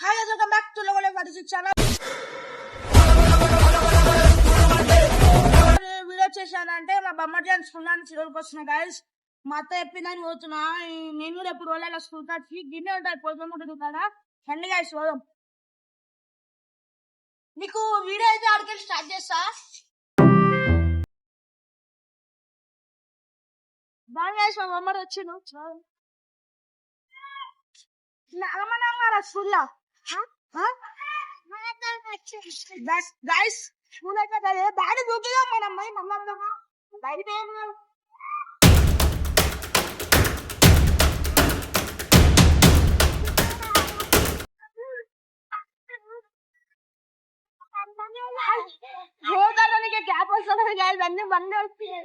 Hi welcome back to level 46 channel. Video చేశానంటే మా బొమ్మడియాన్ school నుంచి చివరికి వస్తున్నా గైస్. మా అత్త చెప్పిందని పోతున్నా. నేను కూడా ఎప్పుడు రోజుల స్కూల్ వచ్చి గిన్నె ఉంటాయి పోతుంది కదా. రండి గైస్ పోదాం. మీకు వీడియో అయితే ఆడికెళ్ళి స్టార్ట్ చేస్తా. బాగా గైస్ మా బొమ్మడి వచ్చిండు. అమ్మనమ్మారా స్కూల్లో గైస్ స్కూల్ అయితే బ్యాడ్ చూపిదాం మన అమ్మాయి మమ్మల్ని బయట హోదానికి క్యాప్ వస్తుంది గైస్ అన్ని బండి వస్తాయి.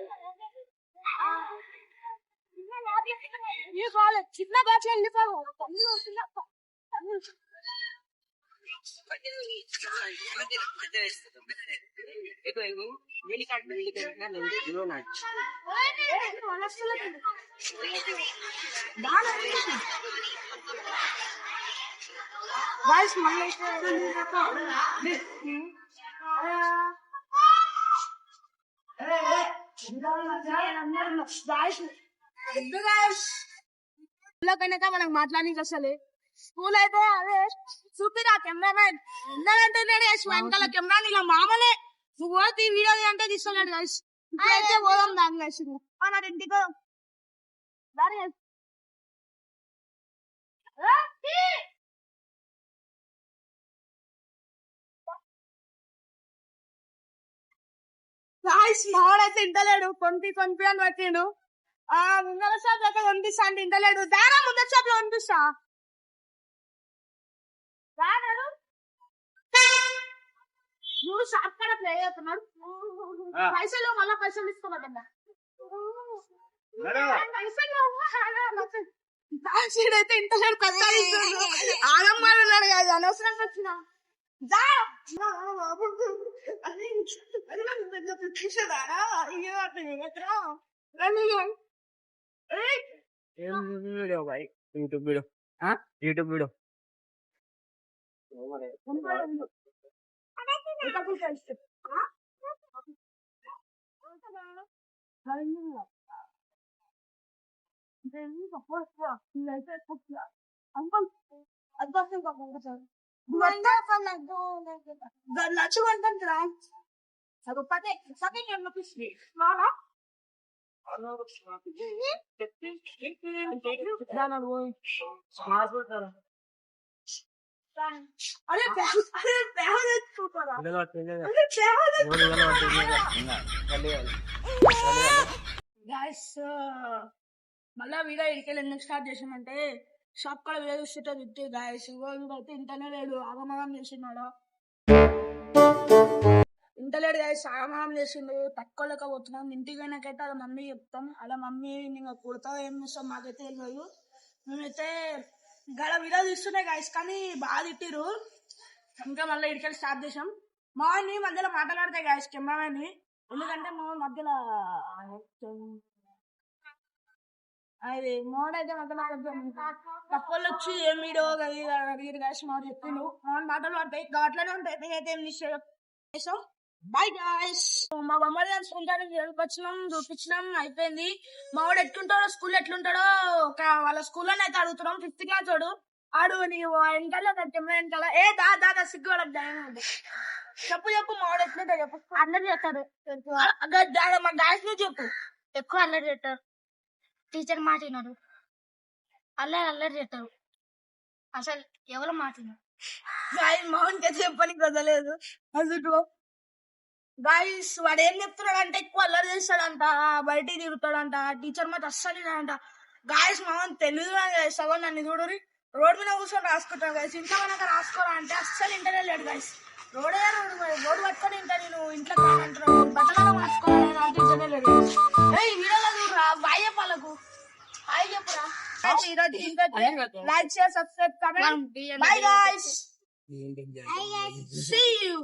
చిన్న బ్యాచ్ వెళ్ళిపోవు కనుక మనకు మాట్లాడానికి అసలు స్కూల్ అయితే అదే చూపిరా కెమెరామెన్ ఎందుకంటే వెనకాల కెమెరా ఇలా మామూలే నువ్వు పోతే ఈ వీడియో అంటే తీసుకోలేడు గైస్. అయితే పోదాం దాని గైస్ నా ఇంటికి మావాడైతే ఇంటలేడు కొంపి అని పెట్టిండు. ముందర షాప్ దగ్గర కనిపిస్తా అంటే ఇంటలేడు. దారా ముందర షాప్ లో కనిపిస్తా నువ్వు షాప్ కాడ ప్లే అవుతున్నాడు. పైసలు మళ్ళా పైసలు తీసుకోబడ్డా అయితే ఇంటలేడు. కొత్త ఆగమ్మాడు ఉన్నాడు కాదు అనవసరంగా వచ్చిన वीडियो भाई यूट्यूब वीडियो यूट्यूब वीडियो నచ్చుకుంటుంటా చదువుతే మళ్ళా వీడియో ఇడికెళ్ళి ఎందుకు స్టార్ట్ చేసామంటే షాప్ కూడా వీడియో చూస్తుంటే తిట్టి గాయస్ అయితే ఇంటనే లేడు ఆగమగం చేసినాడు. ఇంటలేడు గాయస్ ఆగమగం చేసిండు. తక్కువలేకపోతున్నాం. ఇంటికి పోయినాకైతే అలా మమ్మీ చెప్తాం. అలా మమ్మీ ఇంకా కుడతా ఏం చేస్తాం మాకైతే తెలియదు. మేమైతే గడ వీడియో తీస్తున్నాయి గాయస్ కానీ బాగా తిట్టిరు. ఇంకా మళ్ళీ ఇడికెళ్ళి స్టార్ట్ చేసాం. మాని మధ్యలో మాట్లాడతాయి గాయస్ కెమెరామెన్ ఎందుకంటే మా మధ్యలో అది మోడైతే మధ్యలో తక్కువ వచ్చి ఏం వీడియో అడిగారు గాయస్ మా చెప్పిండు. మాటలు పడతాయి అట్లనే ఉంటాయి. అయితే ఏం చేసాం బాయ్ గాయస్. మా బొమ్మడి వచ్చినాం చూపించినాం అయిపోయింది. మా వాడు ఎట్లుంటాడో స్కూల్ ఎట్లుంటాడో వాళ్ళ స్కూల్లోనే అయితే అడుగుతున్నాం. 5th క్లాస్ వాడు ఆడు నీవు వెనకాల వెనకాల ఏ దాదా సిగ్గు వాళ్ళకి చెప్పు మా వాడు ఎట్లుంటా చెప్పు. అల్లరి చేస్తాడు మా గాయస్ ను చెప్పు. ఎక్కువ అల్లరి చేస్తారు. టీచర్ మాట వినడు. అల్లరి చేస్తారు. అసలు ఎవరు మాట వినరు. మౌన్కే చెప్పనికి వదలేదు అసలు గాయస్. వాడు ఏం చెప్తున్నాడు అంటే ఎక్కువ అల్లరి చేస్తాడంట, బయటికి తిరుగుతాడంట, టీచర్ మాట అస్సలు అంట గాయస్. మౌన్ తెలుగు సగం నన్ను చూడు రోడ్ మీద కూర్చొని రాసుకుంటాను గాయస్. ఇంట్లో మనకు రాసుకోరా అంటే అస్సలు ఇంటనే లేడు గాయస్. రోడ్ పట్టుకొని ఇంట నేను ఇంట్లో కాదంటున్నాను బట్టలలో రాసుకోరా ఇంటనే లేడు. వీడియోలో చూడరా బాయ్ చెప్పాలకు హాయ్ చెప్పురా. Like share subscribe comment. By guys. See you.